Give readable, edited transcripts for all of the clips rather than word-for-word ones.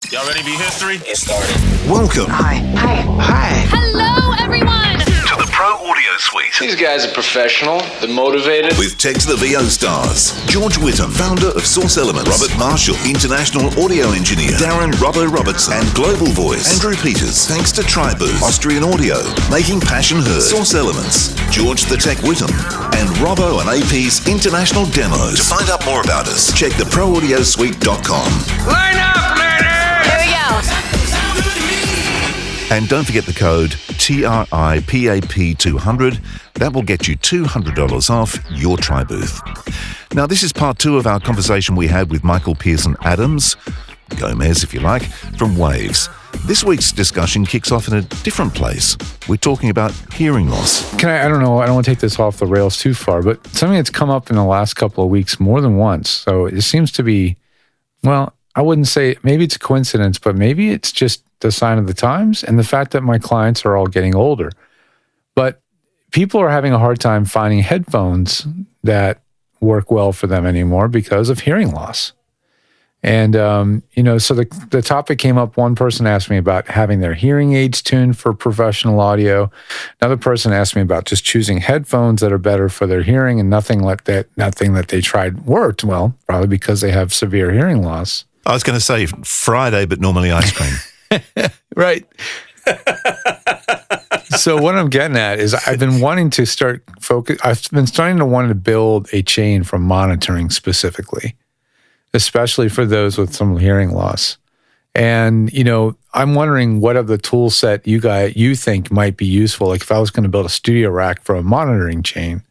Y'all ready to be history? Get started. Welcome. Hi. Hello, everyone. To the Pro Audio Suite. These guys are professional. They're motivated. With Tech to the VO stars. George Whittam, founder of Source Elements. Robert Marshall, international audio engineer. Darren Robbo Robertson. And Global Voice. Andrew Peters. Thanks to Tribooth. Austrian Audio. Making passion heard. Source Elements. George the Tech Whittam. And Robbo and AP's international demos. To find out more about us, check theproaudiosuite.com. Line up, ladies! Here we go. And don't forget the code TRIPAP200. That will get you $200 off your Tribooth. Now, this is part 2 of our conversation we had with Michael Pearson Adams, Gomez if you like, from Waves. This week's discussion kicks off in a different place. We're talking about hearing loss. I don't know, I don't want to take this off the rails too far, but something that's come up in the last couple of weeks more than once. So it seems to be, well, I wouldn't say, maybe it's a coincidence, but maybe it's just the sign of the times and the fact that my clients are all getting older. But people are having a hard time finding headphones that work well for them anymore because of hearing loss. And, so the topic came up. One person asked me about having their hearing aids tuned for professional audio. Another person asked me about just choosing headphones that are better for their hearing, and nothing that they tried worked well, probably because they have severe hearing loss. I was going to say Friday, but normally ice cream. Right. So what I'm getting at is I've been wanting to I've been starting to want to build a chain for monitoring specifically, especially for those with some hearing loss. And, I'm wondering what of the tool set you think might be useful. Like if I was going to build a studio rack for a monitoring chain,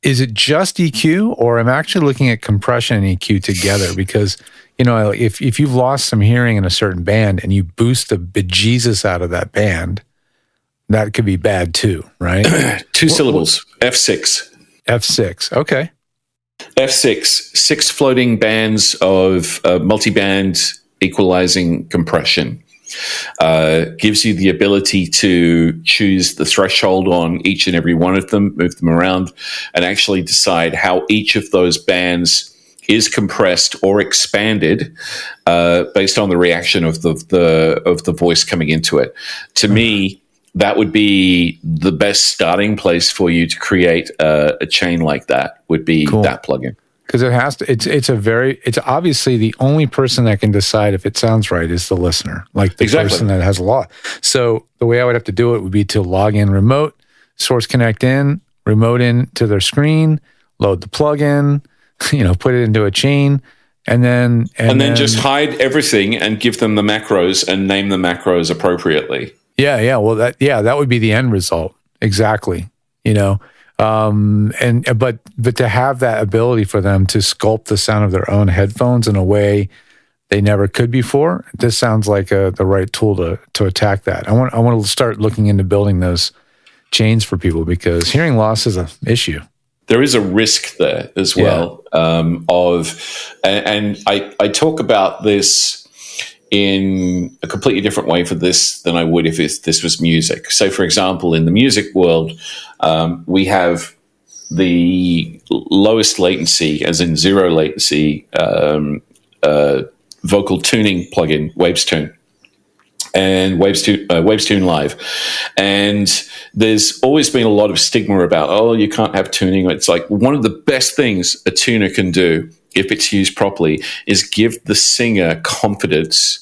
is it just EQ, or I'm actually looking at compression and EQ together? Because, if you've lost some hearing in a certain band and you boost the bejesus out of that band, that could be bad too, right? Two syllables, F6. F6, okay. F6, 6 floating bands of multiband equalizing compression. Gives you the ability to choose the threshold on each and every one of them, move them around, and actually decide how each of those bands is compressed or expanded based on the reaction of the voice coming into it. To me, that would be the best starting place for you to create a chain like that. Would be cool. That plugin. Because it's obviously the only person that can decide if it sounds right is the listener, like the person that has a lot. So the way I would have to do it would be to log in remote, source connect in, remote in to their screen, load the plugin, put it into a chain, and then just hide everything and give them the macros and name the macros appropriately. Yeah. Well, that would be the end result. Exactly. But to have that ability for them to sculpt the sound of their own headphones in a way they never could before, this sounds like the right tool to attack that. I want to start looking into building those chains for people because hearing loss is an issue. There is a risk there as well and I talk about this in a completely different way for this than I would if this was music. So, for example, in the music world, we have the lowest latency, as in zero latency, vocal tuning plugin, WavesTune, and WavesTune Live. And there's always been a lot of stigma about, you can't have tuning. It's like one of the best things a tuner can do, if it's used properly, is give the singer confidence.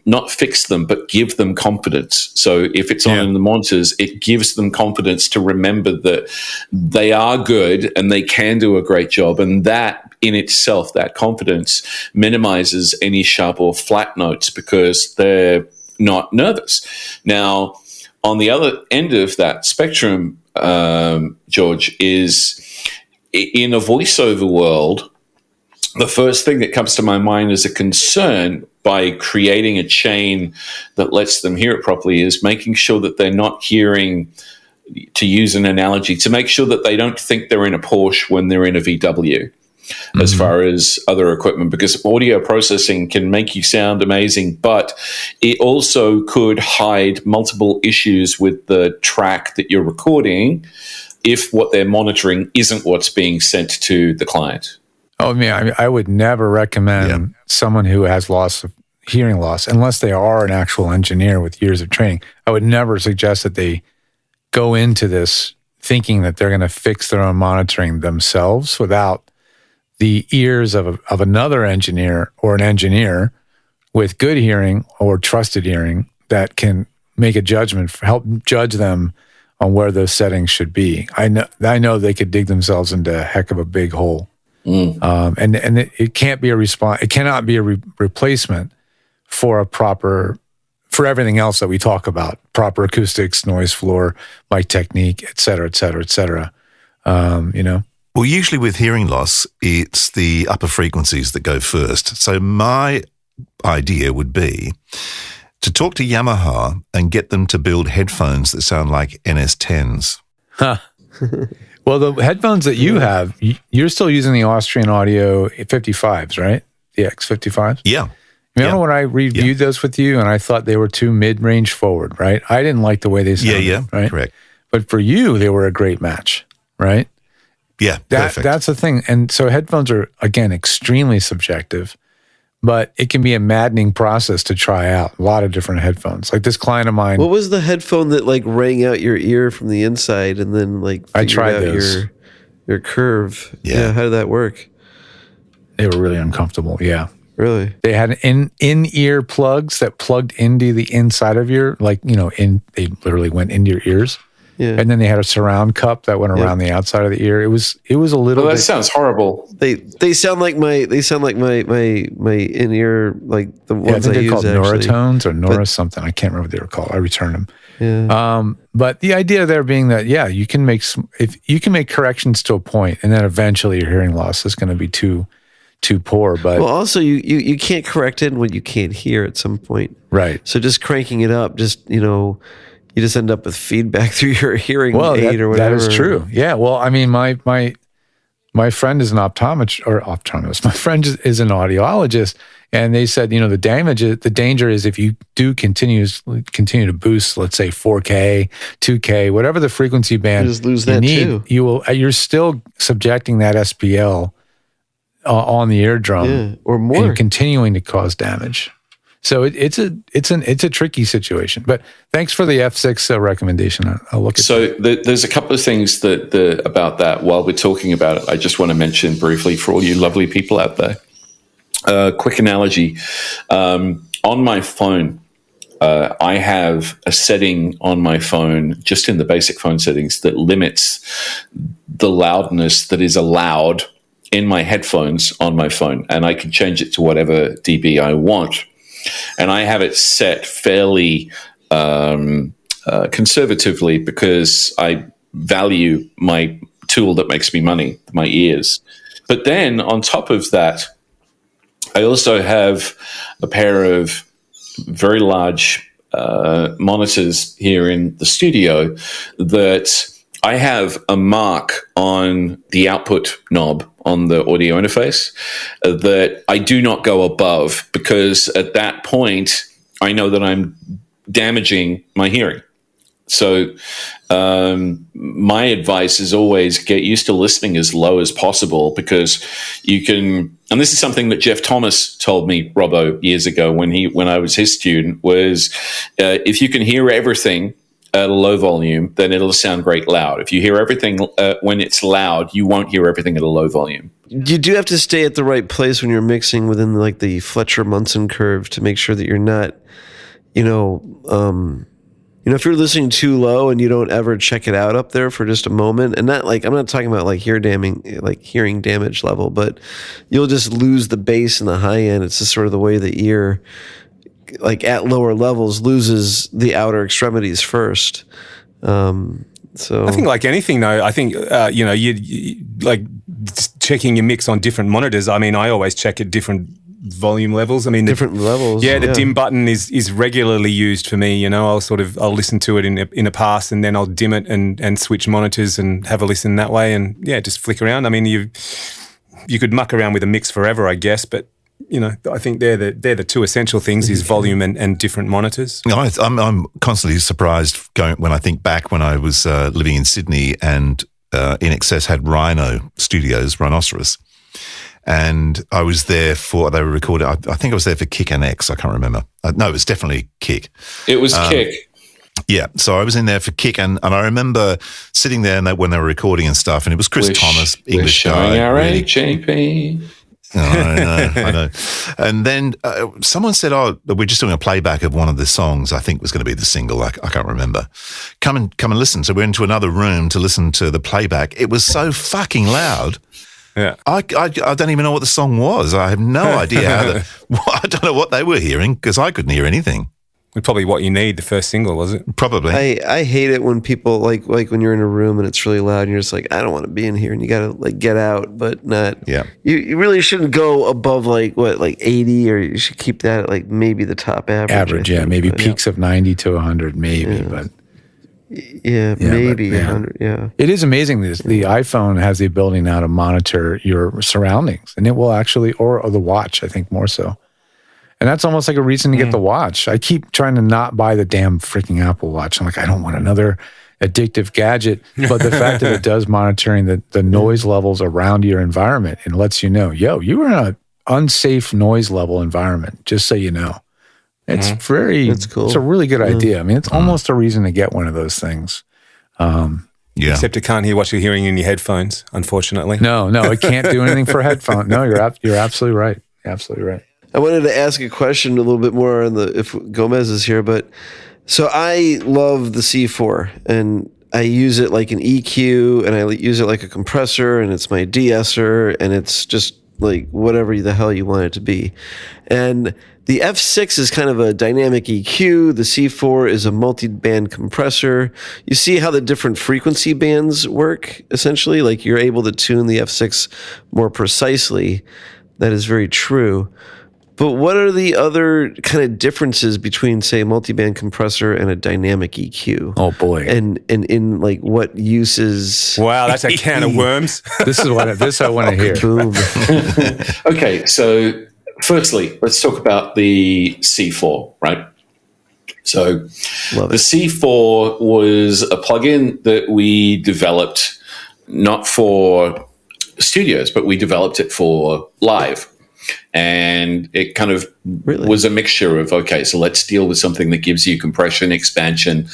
Not fix them, but give them confidence. So if it's on in the monitors, it gives them confidence to remember that they are good and they can do a great job. And that in itself, that confidence minimizes any sharp or flat notes because they're not nervous. Now, on the other end of that spectrum, George, is in a voiceover world, the first thing that comes to my mind as a concern by creating a chain that lets them hear it properly is making sure that they're not hearing, to use an analogy, to make sure that they don't think they're in a Porsche when they're in a VW, as far as other equipment, because audio processing can make you sound amazing, but it also could hide multiple issues with the track that you're recording if what they're monitoring isn't what's being sent to the client. Oh, I would never recommend someone who has hearing loss, unless they are an actual engineer with years of training. I would never suggest that they go into this thinking that they're going to fix their own monitoring themselves without the ears of another engineer or an engineer with good hearing or trusted hearing that can make a judgment, help judge them on where those settings should be. I know they could dig themselves into a heck of a big hole. And it can't be it cannot be a replacement for for everything else that we talk about: proper acoustics, noise floor, mic technique, et cetera, et cetera, et cetera. Well, usually with hearing loss, it's the upper frequencies that go first. So my idea would be to talk to Yamaha and get them to build headphones that sound like NS10s. Huh. Well, the headphones that you have, you're still using the Austrian Audio 55s, right? The X55s? Yeah. Remember when I reviewed those with you and I thought they were too mid-range forward, right? I didn't like the way they sounded, right? Correct. But for you, they were a great match, right? Yeah, perfect. That's the thing. And so headphones are, again, extremely subjective, but it can be a maddening process to try out a lot of different headphones. Like this client of mine. What was the headphone that like rang out your ear from the inside and then like I tried out those. your curve? Yeah. How did that work? They were really uncomfortable. Yeah. Really? They had in-ear plugs that plugged into the inside of they literally went into your ears. Yeah. And then they had a surround cup that went around the outside of the ear. It was a little Well, that bit. sounds horrible. They sound like my in ear, like the I ones think I they're use called actually. Noratones or Nora something. I can't remember what they were called. I returned them. Yeah. But the idea there being that, you can make if you can make corrections to a point, and then eventually your hearing loss is going to be too poor. But Well, also you can't correct it when you can't hear at some point. right. So just cranking it up, you just end up with feedback through your hearing aid or whatever. That is true. Yeah. Well, I mean, my friend is an optometrist. My friend is an audiologist, and they said, the danger is if you do continue to boost, let's say 4K, 2K, whatever the frequency band You just lose you that need, too. you're still subjecting that SPL on the eardrum, or more. and continuing to cause damage. So it's a tricky situation. But thanks for the F6 recommendation. I'll look at that. There's a couple of things that about that while we're talking about it. I just want to mention briefly for all you lovely people out there. Quick analogy. On my phone, I have a setting on my phone, just in the basic phone settings, that limits the loudness that is allowed in my headphones on my phone. And I can change it to whatever dB I want. And I have it set fairly conservatively because I value my tool that makes me money, my ears. But then on top of that, I also have a pair of very large monitors here in the studio that I have a mark on the output knob on the audio interface that I do not go above, because at that point I know that I'm damaging my hearing. So my advice is always get used to listening as low as possible, because you can, and this is something that Jeff Thomas told me, Robbo, years ago when I was his student, was if you can hear everything at a low volume, then it'll sound great loud. If you hear everything when it's loud, you won't hear everything at a low volume. You do have to stay at the right place when you're mixing within like the Fletcher-Munson curve to make sure that you're not, if you're listening too low and you don't ever check it out up there for just a moment, and not like, I'm not talking about like hearing damage level, but you'll just lose the bass and the high end. It's just sort of the way the ear, like at lower levels, loses the outer extremities first. So I think, like anything, though, I think you like checking your mix on different monitors. I mean, I always check at different volume levels. I mean, different levels. Yeah, the dim button is regularly used for me. I'll listen to it in a pass, and then I'll dim it and switch monitors and have a listen that way, and just flick around. I mean, you could muck around with a mix forever, I guess, but I think they're the two essential things: is volume and different monitors. I'm constantly surprised when I think back when I was living in Sydney, and In Excess had Rhinoceros, And I was there they were recording, I think I was there for Kick and X, I can't remember. No, it was definitely Kick. It was Kick. Yeah, so I was in there for Kick, and I remember sitting there when they were recording and stuff, and it was Chris Thomas, English we're guy. showing our really. HAP. I know. And then someone said, we're just doing a playback of one of the songs I think was going to be the single. I can't remember. Come and listen. So we're into another room to listen to the playback. It was so fucking loud. Yeah. I don't even know what the song was. I have no idea I don't know what they were hearing because I couldn't hear anything. Probably what you need, the first single, was it? Probably. I hate it when people like when you're in a room and it's really loud and you're just like, I don't want to be in here, and you gotta like get out, but not. Yeah. You really shouldn't go above like 80, or you should keep that at like maybe the top average. Average, I think, maybe but, peaks of 90 to 100, maybe, but. Yeah, maybe 100. Yeah. It is amazing. The iPhone has the ability now to monitor your surroundings, and it will actually, or the watch, I think more so. And that's almost like a reason to get the watch. I keep trying to not buy the damn freaking Apple Watch. I'm like, I don't want another addictive gadget. But the fact that it does monitoring the noise levels around your environment and lets you know, you are in an unsafe noise level environment, just so you know. It's that's cool. It's a really good idea. I mean, it's almost a reason to get one of those things. Yeah. Except it can't hear what you're hearing in your headphones, unfortunately. No, it can't do anything for headphones. No, you're absolutely right. Absolutely right. I wanted to ask a question a little bit more on if Gomez is here, but so I love the C4 and I use it like an EQ and I use it like a compressor and it's my de-esser and it's just like whatever the hell you want it to be. And the F6 is kind of a dynamic EQ. The C4 is a multi-band compressor. You see how the different frequency bands work, essentially? Like you're able to tune the F6 more precisely. That is very true. But what are the other kind of differences between, say, a multiband compressor and a dynamic EQ? Oh boy! And in like what uses? Wow, that's a can of worms. This I want to hear. Boom. Okay, so firstly, let's talk about the C4, right? So the C4 was a plugin that we developed not for studios, but we developed it for live. And it kind of was a mixture of, okay, so let's deal with something that gives you compression, expansion,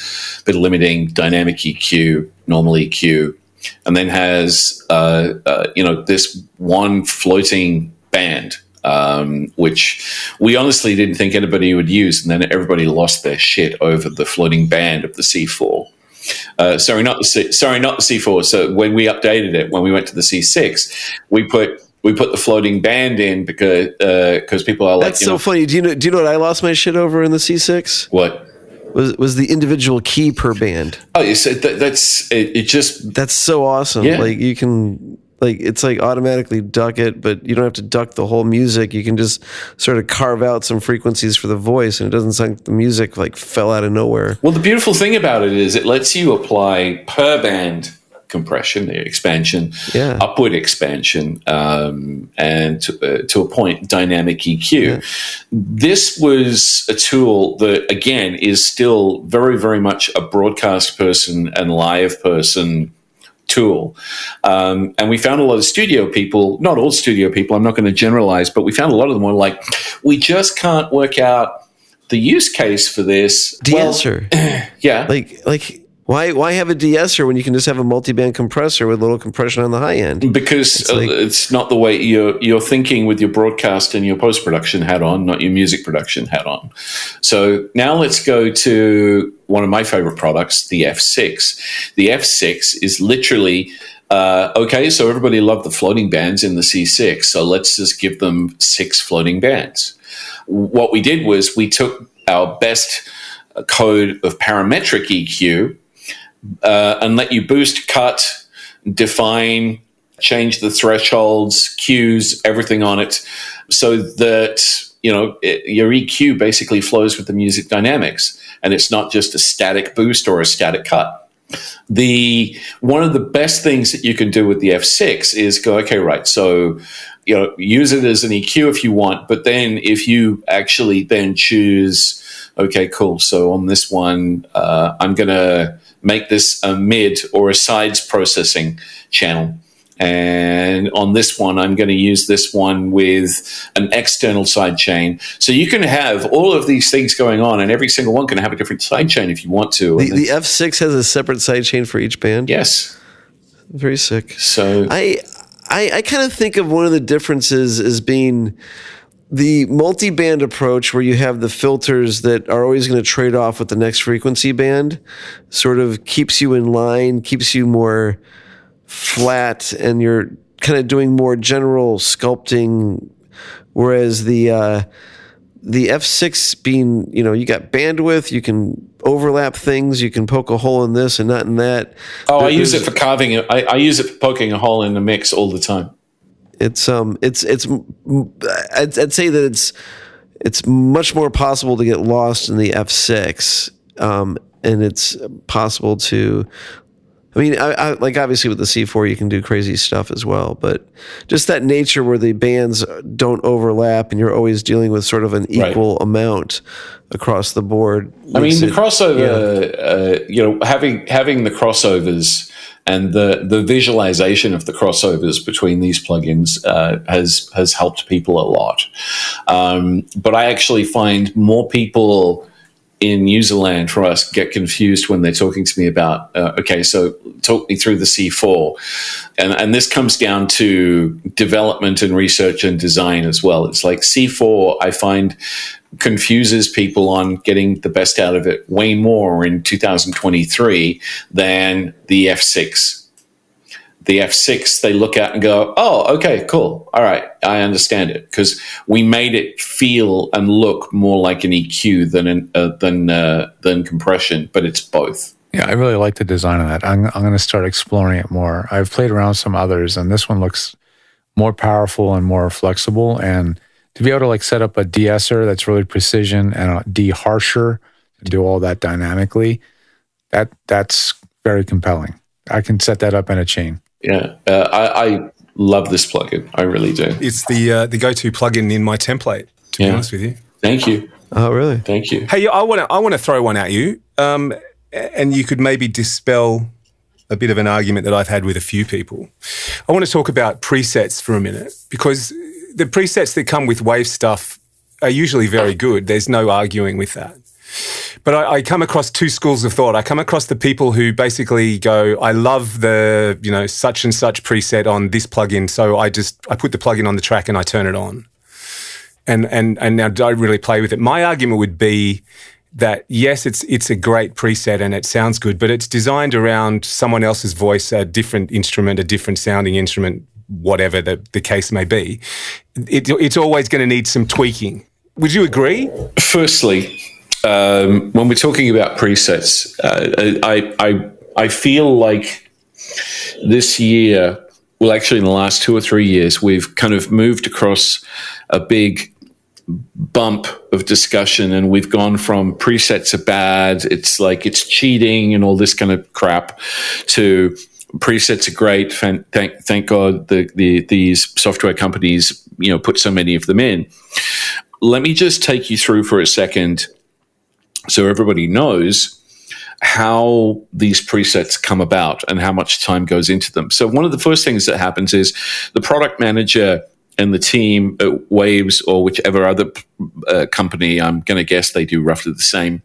bit of limiting, dynamic EQ, normal EQ, and then has, this one floating band, which we honestly didn't think anybody would use. And then everybody lost their shit over the floating band of the C4. Sorry, not the C4. So when we updated it, when we went to the C6, we put the floating band in because people are like, that's so funny. Do you know what I lost my shit over in the C6? What was the individual key per band? Oh, so that's so awesome. Yeah. Like you can it's like automatically duck it, but you don't have to duck the whole music. You can just sort of carve out some frequencies for the voice, and it doesn't sound like the music like fell out of nowhere. Well, the beautiful thing about it is it lets you apply per band compression, the expansion, upward expansion, and to a point, dynamic EQ. Yeah. This was a tool that, again, is still very, very much a broadcast person and live person tool. And we found a lot of studio people, not all studio people, I'm not going to generalize, but we found a lot of them were like, we just can't work out the use case for this. De-esser. Well, yeah. Like why have a de-esser when you can just have a multi-band compressor with a little compression on the high end? Because it's not the way you're thinking with your broadcast and your post-production hat on, not your music production hat on. So now let's go to one of my favorite products, the F6. The F6 is literally, okay, so everybody loved the floating bands in the C6, so let's just give them 6 floating bands. What we did was we took our best code of parametric EQ and let you boost, cut, define, change the thresholds, cues, everything on it, so that your EQ basically flows with the music dynamics, and it's not just a static boost or a static cut. One of the best things that you can do with the F6 is go, okay, right, so use it as an EQ if you want, but then if you actually then choose, okay, cool, so on this one, I'm going to make this a mid or a sides processing channel. And on this one, I'm going to use this one with an external sidechain. So you can have all of these things going on, and every single one can have a different sidechain if you want to. The F6 has a separate sidechain for each band? Yes. Very sick. So I kind of think of one of the differences as being the multi-band approach, where you have the filters that are always going to trade off with the next frequency band, sort of keeps you in line, keeps you more flat, and you're kind of doing more general sculpting, whereas the F6 being, you got bandwidth, you can overlap things, you can poke a hole in this and not in that. Oh, I use it for carving. I use it for poking a hole in the mix all the time. I'd say that it's much more possible to get lost in the F6, and it's possible to. I mean, I like, obviously with the C4 you can do crazy stuff as well, but just that nature where the bands don't overlap and you're always dealing with sort of an equal amount across the board. I mean, the crossover, having the crossovers and the visualization of the crossovers between these plugins has helped people a lot. But I actually find more people in userland for us get confused when they're talking to me about, okay, so talk me through the C4. And this comes down to development and research and design as well. It's like C4, I find, confuses people on getting the best out of it way more in 2023 than the F6. The F6, they look at and go, oh, okay, cool. All right, I understand it, because we made it feel and look more like an EQ than compression, but it's both. Yeah, I really like the design of that. I'm going to start exploring it more. I've played around with some others, and this one looks more powerful and more flexible. And to be able to like set up a de-esser that's really precision and a de-harsher and do all that dynamically, that's very compelling. I can set that up in a chain. Yeah, I love this plugin. I really do. It's the go-to plugin in my template, to be honest with you. Thank you. Oh, really? Thank you. Hey, I want to throw one at you, and you could maybe dispel a bit of an argument that I've had with a few people. I want to talk about presets for a minute, because the presets that come with Wave stuff are usually very good. There's no arguing with that. But I come across two schools of thought. I come across the people who basically go, I love the, such and such preset on this plugin, so I put the plugin on the track and I turn it on. And now don't really play with it. My argument would be that, yes, it's a great preset and it sounds good, but it's designed around someone else's voice, a different instrument, a different sounding instrument, whatever the case may be. It's always going to need some tweaking. Would you agree? Firstly, when we're talking about presets, I feel like this year, well, actually in the last 2 or 3 years, we've kind of moved across a big bump of discussion, and we've gone from presets are bad, it's like it's cheating and all this kind of crap, to presets are great. Thank God these software companies, put so many of them in. Let me just take you through for a second, so everybody knows how these presets come about and how much time goes into them. So one of the first things that happens is the product manager and the team at Waves, or whichever other company, I'm going to guess they do roughly the same.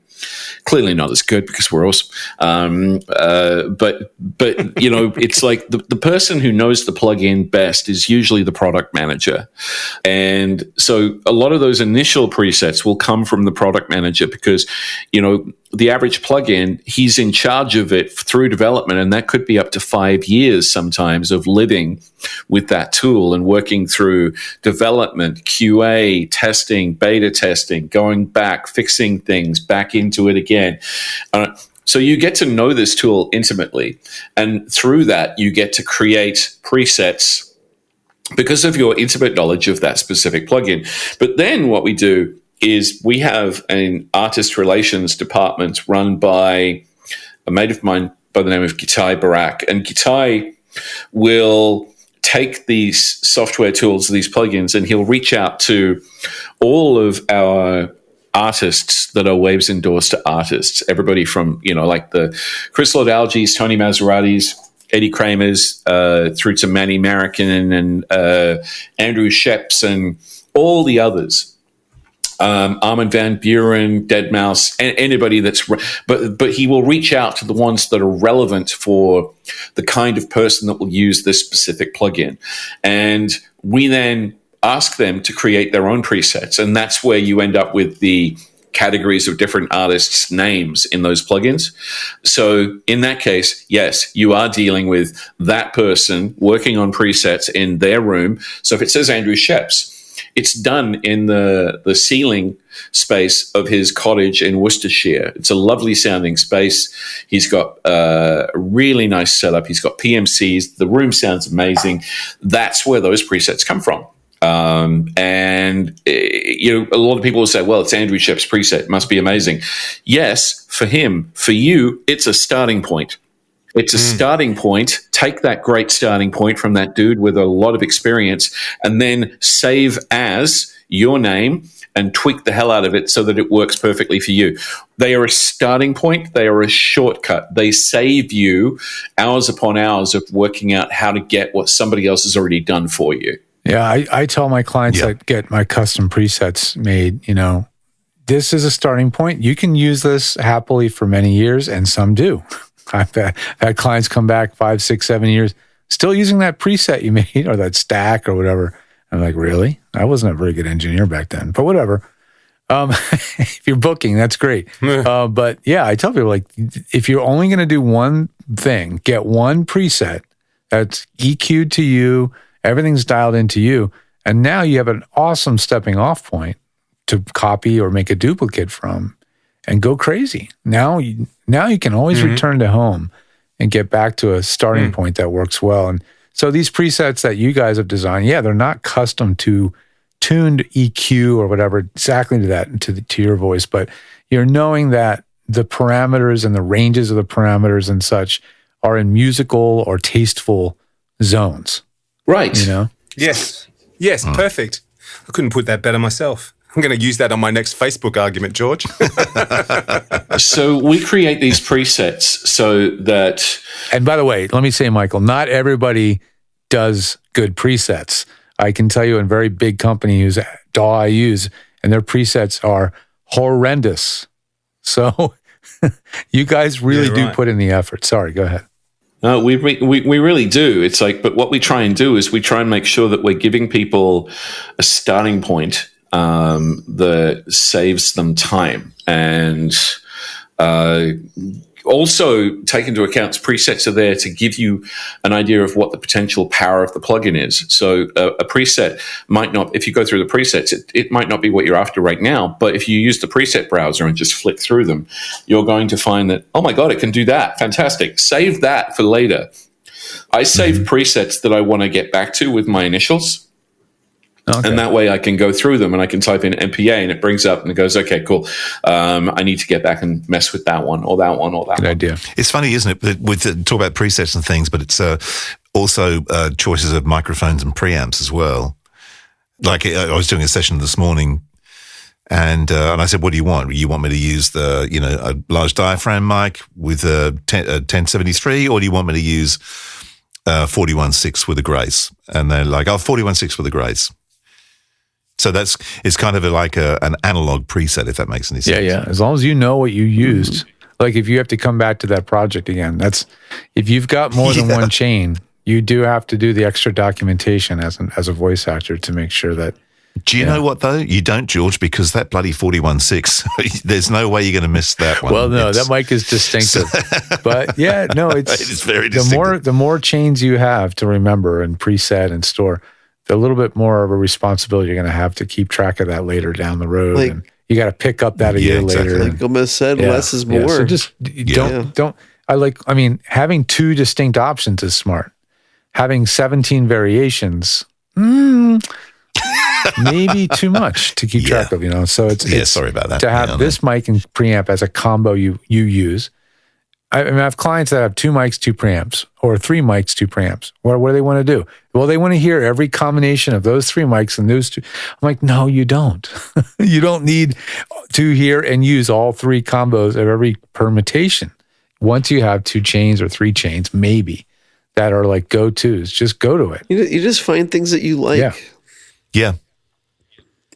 Clearly not as good, because we're awesome. But it's like the person who knows the plugin best is usually the product manager. And so a lot of those initial presets will come from the product manager, because, the average plugin, he's in charge of it through development, and that could be up to 5 years sometimes of living with that tool and working through development, QA, testing, beta testing, going back, fixing things, back into it again. So you get to know this tool intimately, and through that you get to create presets because of your intimate knowledge of that specific plugin. But then what we do is we have an artist relations department run by a mate of mine by the name of Gitai Barak. And Gitai will take these software tools, these plugins, and he'll reach out to all of our artists that are Waves endorsed artists. Everybody from, like the Chris Lord-Alges, Tony Maseratis, Eddie Kramer's, through to Manny Marroquin and Andrew Sheps and all the others. Armin van Buren, Deadmau5, and anybody but he will reach out to the ones that are relevant for the kind of person that will use this specific plugin. And we then ask them to create their own presets. And that's where you end up with the categories of different artists' names in those plugins. So in that case, yes, you are dealing with that person working on presets in their room. So if it says Andrew Sheps, it's done in the ceiling space of his cottage in Worcestershire. It's a lovely sounding space. He's got a really nice setup. He's got PMCs. The room sounds amazing. That's where those presets come from. And a lot of people will say, well, it's Andrew Sheps' preset. It must be amazing. Yes, for him. For you, it's a starting point. It's a starting point. Take that great starting point from that dude with a lot of experience and then save as your name and tweak the hell out of it so that it works perfectly for you. They are a starting point. They are a shortcut. They save you hours upon hours of working out how to get what somebody else has already done for you. Yeah, I tell my clients that get my custom presets made, this is a starting point. You can use this happily for many years, and some do. I've had clients come back 5, 6, 7 years, still using that preset you made or that stack or whatever. I'm like, really? I wasn't a very good engineer back then, but whatever. If you're booking, that's great. But yeah, I tell people, like, if you're only going to do one thing, get one preset that's EQ'd to you, everything's dialed into you, and now you have an awesome stepping off point to copy or make a duplicate from and go crazy. Now you can always return to home and get back to a starting point that works well. And so these presets that you guys have designed, they're not custom to tuned EQ or whatever exactly to that, to your voice, but you're knowing that the parameters and the ranges of the parameters and such are in musical or tasteful zones. Right. Yes, perfect. I couldn't put that better myself. I'm going to use that on my next Facebook argument, George. So we create these presets so that... And by the way, let me say, Michael, not everybody does good presets. I can tell you a very big company whose DAW I use, and their presets are horrendous. So you guys really do put in the effort. Sorry, go ahead. No, we really do. It's like, but what we try and do is we try and make sure that we're giving people a starting point that saves them time, and also take into account presets are there to give you an idea of what the potential power of the plugin is. So a preset might not, if you go through the presets, it might not be what you're after right now, but if you use the preset browser and just flick through them, you're going to find that, oh my God, it can do that. Fantastic. Save that for later. I save presets that I want to get back to with my initials. Okay. And that way I can go through them and I can type in MPA and it brings up and it goes, okay, cool. I need to get back and mess with that one or that one or that Good one. idea. It's funny, isn't it? With talk about presets and things, but it's also choices of microphones and preamps as well. Like I was doing a session this morning, and I said, "What do you want? You want me to use a large diaphragm mic with a 1073, or do you want me to use 41.6 with a Grace?" And they're like, "Oh, 41.6 with a Grace." So it's kind of like an analog preset, if that makes any sense. Yeah. As long as you know what you used. Like if you have to come back to that project again, if you've got more than one chain, you do have to do the extra documentation as a voice actor to make sure that. Do you know what though? You don't, George, because that bloody 41.6, there's no way you're going to miss that one. Well, no, that mic is distinctive. But yeah, no, it is very distinctive. The more chains you have to remember and preset and store, the little bit more of a responsibility you're going to have to keep track of that later down the road. And you got to pick up that a year later. Like Gomez said, less is more. Yeah. So just don't. Having two distinct options is smart. Having 17 variations, maybe too much to keep track of. So it's sorry about that. To have this mic and preamp as a combo you use. I have clients that have 2 mics, 2 preamps, or 3 mics, 2 preamps. What do they want to do? Well, they want to hear every combination of those 3 mics and those 2. I'm like, no, you don't. You don't need to hear and use all 3 combos of every permutation. Once you have 2 chains or 3 chains, maybe, that are like go-tos. Just go to it. You just find things that you like. Yeah.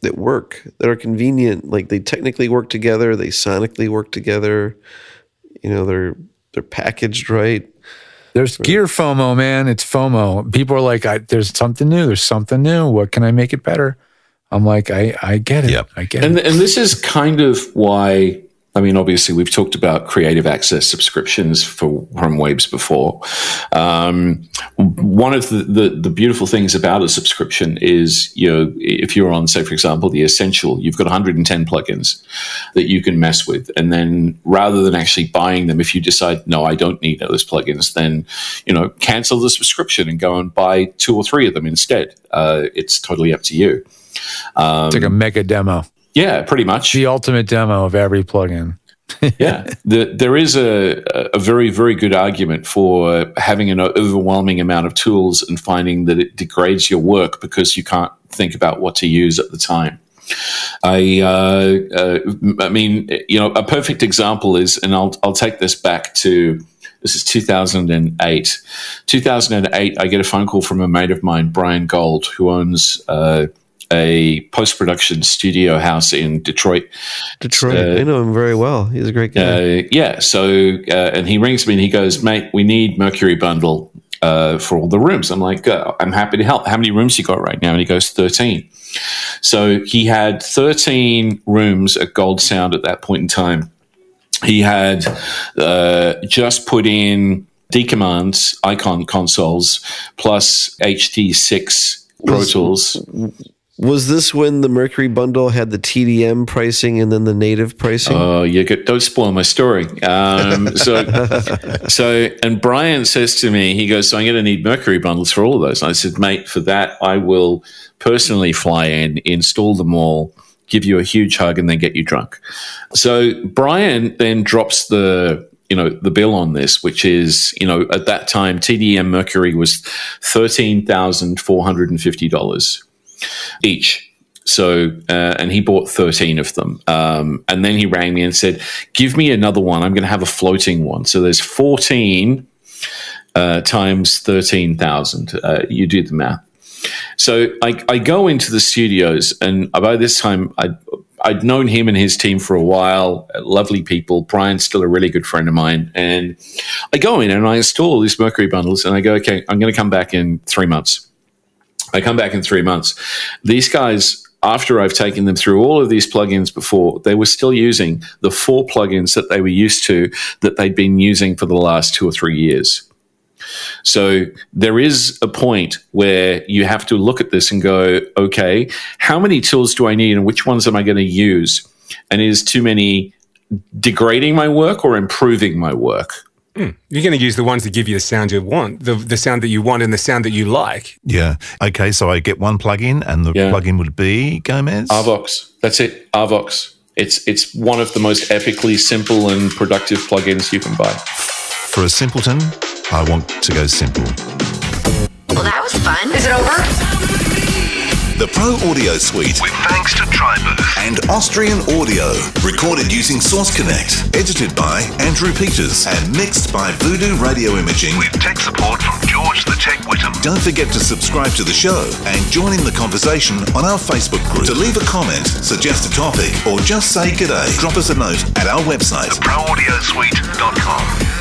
That work, that are convenient. Like they technically work together. They sonically work together. You know, they're packaged right. There's gear FOMO, man. It's FOMO. People are like, there's something new. There's something new. What can I make it better? I'm like, I get it. Yep. I get And it. this is kind of why, I mean, obviously we've talked about creative access subscriptions from Waves before. One of the beautiful things about a subscription is, you know, if you're on, say, for example, the Essential, you've got 110 plugins that you can mess with. And then rather than actually buying them, if you decide, no, I don't need those plugins, then, you know, cancel the subscription and go and buy 2 or 3 of them instead. It's totally up to you. It's like a mega demo. Yeah, pretty much. The ultimate demo of every plugin. Yeah, there is a very, very good argument for having an overwhelming amount of tools and finding that it degrades your work because you can't think about what to use at the time. I mean, you know, a perfect example is, and I'll take this back to, this is 2008. 2008, I get a phone call from a mate of mine, Brian Gold, who owns a post-production studio house in Detroit. I know him very well. He's a great guy. And he rings me and he goes, mate, we need Mercury Bundle for all the rooms. I'm like, I'm happy to help. How many rooms you got right now? And he goes, 13. So he had 13 rooms at Gold Sound at that point in time. He had just put in D-Commands, Icon consoles, plus HD6 Pro Tools. Was this when the Mercury Bundle had the TDM pricing and then the native pricing? Oh, don't spoil my story. And Brian says to me, he goes, so I'm going to need Mercury Bundles for all of those. And I said, mate, for that, I will personally fly in, install them all, give you a huge hug, and then get you drunk. So Brian then drops the bill on this, which is, you know, at that time, TDM Mercury was $13,450 each. So, and he bought 13 of them. And then he rang me and said, give me another one. I'm going to have a floating one. So there's 14 times 13,000. You do the math. So I go into the studios, and by this time I'd known him and his team for a while. Lovely people. Brian's still a really good friend of mine. And I go in and I install these Mercury Bundles, and I go, okay, I'm going to come back in 3 months. I come back in 3 months. These guys, after I've taken them through all of these plugins before, they were still using the 4 plugins that they were used to, that they'd been using for the last 2 or 3 years. So there is a point where you have to look at this and go, okay, how many tools do I need and which ones am I going to use? And is too many degrading my work or improving my work? You're going to use the ones that give you the sound you want, the sound that you want and the sound that you like. Yeah. Okay, so I get one plugin, and the plugin would be, Gomez? Arvox. That's it, Arvox. It's one of the most epically simple and productive plugins you can buy. For a simpleton, I want to go simple. Well, that was fun. Is it over? The Pro Audio Suite, with thanks to Tribooth and Austrian Audio. Recorded using Source Connect. Edited by Andrew Peters and mixed by Voodoo Radio Imaging, with tech support from George the Tech Whittam. Don't forget to subscribe to the show and join in the conversation on our Facebook group. To leave a comment, suggest a topic, or just say g'day, drop us a note at our website, theproaudiosuite.com.